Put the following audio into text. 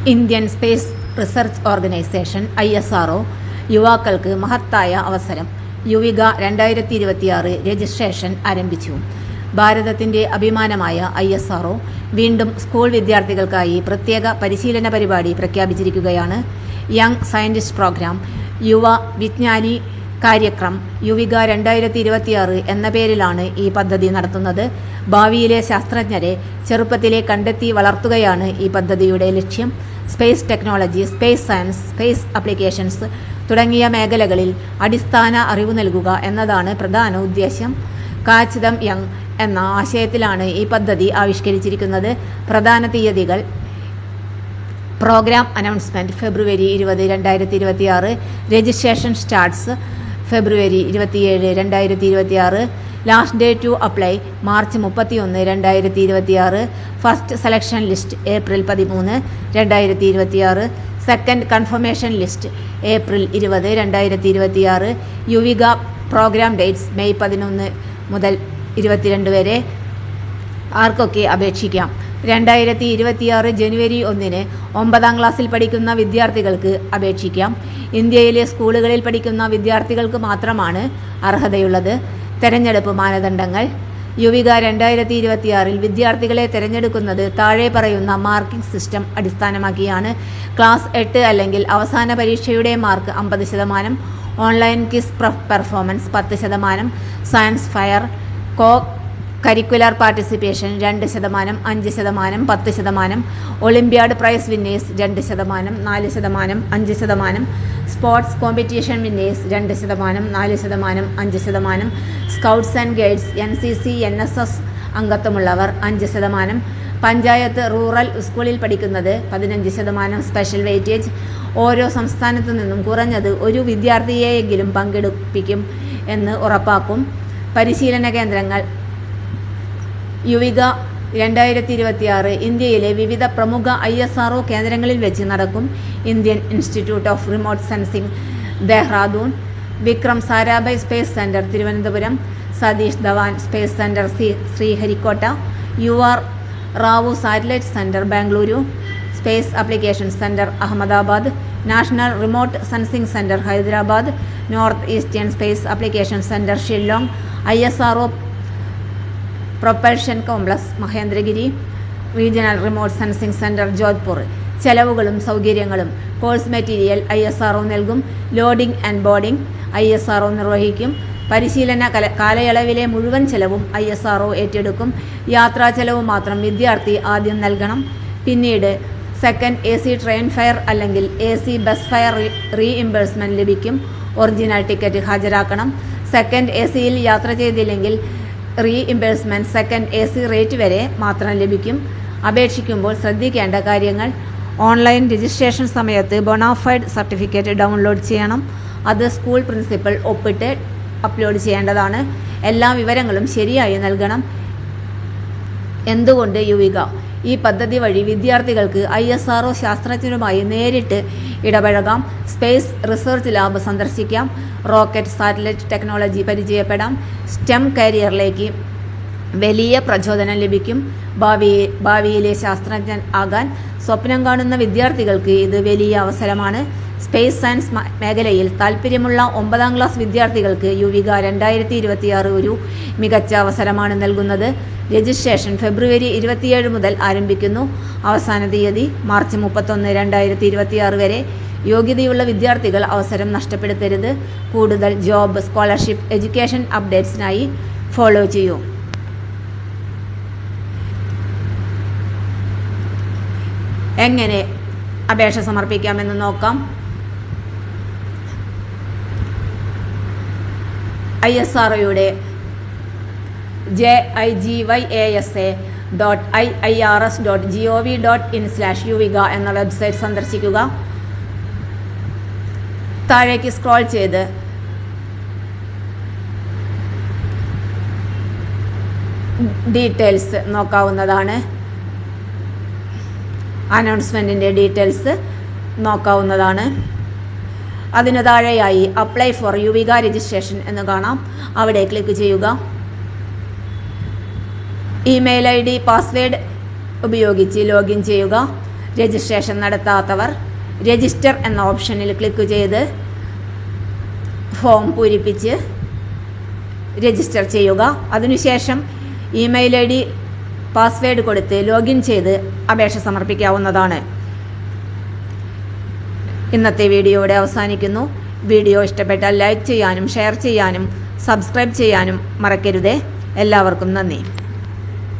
Indian space research organisation ISRO യുവാക്കൾക്ക് മഹത്തായ അവസരം. യുവിക 2026 രജിസ്ട്രേഷൻ ആരംഭിച്ചു. ഭാരതത്തിന്റെ അഭിമാനമായ ISRO വീണ്ടും സ്കൂൾ വിദ്യാർത്ഥികൾക്കായി പ്രത്യേക പരിശീലന പരിപാടി പ്രഖ്യാപിച്ചിരിക്കുകയാണ്. യങ് സയന്റിസ്റ്റ് പ്രോഗ്രാം, യുവ വിജ്ഞാനി കാര്യക്രം യുവിക 2026 എന്ന പേരിലാണ് ഈ പദ്ധതി നടത്തുന്നത്. ഭാവിയിലെ ശാസ്ത്രജ്ഞരെ ചെറുപ്പത്തിലെ കണ്ടെത്തി വളർത്തുകയാണ് ഈ പദ്ധതിയുടെ ലക്ഷ്യം. Space technology, space science, space applications തുടങ്ങിയ മേഖലകളിൽ അടിസ്ഥാന അറിവ് നൽകുക എന്നതാണ് പ്രധാന ഉദ്ദേശ്യം. കാച്ച് ദം യങ് എന്ന ആശയത്തിലാണ് ഈ പദ്ധതി ആവിഷ്കരിച്ചിരിക്കുന്നത്. പ്രധാന തീയതികൾ: programme announcement February 20, 2026. Registration starts February 27, 2026. Last day to apply March 31, 2026. First selection list April 13, 2026. Second confirmation list April 20, 2026. Yuvika programme dates May 11 മുതൽ 22 വരെ. ആർക്കൊക്കെ അപേക്ഷിക്കാം? 2026 ജനുവരി 1 9ാം ക്ലാസ്സിൽ പഠിക്കുന്ന വിദ്യാർത്ഥികൾക്ക് അപേക്ഷിക്കാം. ഇന്ത്യയിലെ സ്കൂളുകളിൽ പഠിക്കുന്ന വിദ്യാർത്ഥികൾക്ക് മാത്രമാണ് അർഹതയുള്ളത്. തെരഞ്ഞെടുപ്പ് മാനദണ്ഡങ്ങൾ: യുവിക 2026 വിദ്യാർത്ഥികളെ തിരഞ്ഞെടുക്കുന്നത് താഴെ പറയുന്ന മാർക്കിംഗ് സിസ്റ്റം അടിസ്ഥാനമാക്കിയാണ്. ക്ലാസ് 8 അല്ലെങ്കിൽ അവസാന പരീക്ഷയുടെ mark 50%, online quiz performance 10%, science fair co curricular participation 2%, 5%, 10%, olympiad prize winners 2%, 4%, 5%, sports competition winners 2%, 4%, 5%, scouts and guides NCC NSS അംഗത്വമുള്ളവർ 5%, പഞ്ചായത്ത് റൂറൽ സ്കൂളിൽ പഠിക്കുന്നത് 15%, സ്പെഷ്യൽ വെയിറ്റേജ്. ഓരോ സംസ്ഥാനത്തു നിന്നും കുറഞ്ഞത് ഒരു വിദ്യാർത്ഥിയെയെങ്കിലും പങ്കെടുപ്പിക്കും എന്ന് ഉറപ്പാക്കും. പരിശീലന കേന്ദ്രങ്ങൾ: യുവിക 2026 ഇന്ത്യയിലെ വിവിധ പ്രമുഖ ISRO കേന്ദ്രങ്ങളിൽ വെച്ച് നടക്കും. Indian institute of remote sensing Dehradun, Vikram Sarabhai space centre Thiruvananthapuram, Satish Dhawan space centre Sriharikota, UR Rao satellite centre Bengaluru, space application centre Ahmedabad, national remote sensing centre Hyderabad, north eastern space application centre Shillong, ISRO propulsion complex Mahendragiri, regional remote sensing centre Jodhpur. ചെലവുകളും സൗകര്യങ്ങളും: course material ISRO നൽകും. Lodging and boarding ISRO നിർവഹിക്കും. പരിശീലന കാലയളവിലെ മുഴുവൻ ചെലവും ISRO ഏറ്റെടുക്കും. യാത്രാ ചെലവ് മാത്രം വിദ്യാർത്ഥി ആദ്യം നൽകണം. പിന്നീട് സെക്കൻഡ് AC ട്രെയിൻ ഫെയർ അല്ലെങ്കിൽ AC ബസ് ഫെയർ റീഇംബേഴ്സ്മെന്റ് ലഭിക്കും. ഒറിജിനൽ ടിക്കറ്റ് ഹാജരാക്കണം. സെക്കൻഡ് ACയിൽ യാത്ര ചെയ്തില്ലെങ്കിൽ റീഇംബേഴ്സ്മെന്റ് സെക്കൻഡ് AC റേറ്റ് വരെ മാത്രം ലഭിക്കും. അപേക്ഷിക്കുമ്പോൾ ശ്രദ്ധിക്കേണ്ട കാര്യങ്ങൾ: ഓൺലൈൻ രജിസ്ട്രേഷൻ സമയത്ത് ബൊണാഫൈഡ് സർട്ടിഫിക്കറ്റ് ഡൗൺലോഡ് ചെയ്യണം. അത് സ്കൂൾ പ്രിൻസിപ്പൽ ഒപ്പിട്ട് അപ്ലോഡ് ചെയ്യേണ്ടതാണ്. എല്ലാ വിവരങ്ങളും ശരിയായി നൽകണം. എന്തുകൊണ്ട് യുവിക? ഈ പദ്ധതി വഴി വിദ്യാർത്ഥികൾക്ക് ISRO ശാസ്ത്രജ്ഞരുമായി നേരിട്ട് ഇടപഴകാം. സ്പേസ് റിസർച്ച് ലാബ് സന്ദർശിക്കാം. റോക്കറ്റ്, സാറ്റലൈറ്റ് ടെക്നോളജി പരിചയപ്പെടാം. STEM കരിയറിലേക്ക് വലിയ പ്രചോദനം ലഭിക്കും. ഭാവിയിലെ ശാസ്ത്രജ്ഞൻ ആകാൻ സ്വപ്നം കാണുന്ന വിദ്യാർത്ഥികൾക്ക് ഇത് വലിയ അവസരമാണ്. സ്പേസ് സയൻസ് മേഖലയിൽ താൽപ്പര്യമുള്ള 9ാം ക്ലാസ് വിദ്യാർത്ഥികൾക്ക് യുവിക 2026 ഒരു മികച്ച അവസരമാണ് നൽകുന്നത്. രജിസ്ട്രേഷൻ ഫെബ്രുവരി 27 മുതൽ ആരംഭിക്കുന്നു. അവസാന തീയതി മാർച്ച് 31, 2026 വരെ. യോഗ്യതയുള്ള വിദ്യാർത്ഥികൾ അവസരം നഷ്ടപ്പെടുത്തരുത്. കൂടുതൽ ജോബ്, സ്കോളർഷിപ്പ്, എഡ്യൂക്കേഷൻ അപ്ഡേറ്റ്സിനായി ഫോളോ ചെയ്യൂ. എങ്ങനെ അപേക്ഷ സമർപ്പിക്കാമെന്ന് നോക്കാം. ISROയുടെ jigYASA.iirs.gov.in/യുവിക എന്ന വെബ്സൈറ്റ് സന്ദർശിക്കുക. താഴേക്ക് സ്ക്രോൾ ചെയ്ത് ഡീറ്റെയിൽസ് നോക്കാവുന്നതാണ്. അനൗൺസ്മെന്റിന്റെ ഡീറ്റെയിൽസ് നോക്കാവുന്നതാണ്. അതിനു താഴെയായി അപ്ലൈ ഫോർ യുവിക രജിസ്ട്രേഷൻ എന്ന് കാണാം. അവിടെ ക്ലിക്ക് ചെയ്യുക. ഇമെയിൽ ID, പാസ്വേഡ് ഉപയോഗിച്ച് ലോഗിൻ ചെയ്യുക. രജിസ്ട്രേഷൻ നടത്താത്തവർ രജിസ്റ്റർ എന്ന ഓപ്ഷനിൽ ക്ലിക്ക് ചെയ്ത് ഫോം പൂരിപ്പിച്ച് രജിസ്റ്റർ ചെയ്യുക. അതിനുശേഷം ഇമെയിൽ ID, പാസ്വേഡ് കൊടുത്ത് ലോഗിൻ ചെയ്ത് അപേക്ഷ സമർപ്പിക്കാവുന്നതാണ്. ഇന്നത്തെ വീഡിയോ ഇവിടെ അവസാനിക്കുന്നു. വീഡിയോ ഇഷ്ടപ്പെട്ടാൽ ലൈക്ക് ചെയ്യാനും ഷെയർ ചെയ്യാനും സബ്സ്ക്രൈബ് ചെയ്യാനും മറക്കരുതേ. എല്ലാവർക്കും നന്ദി.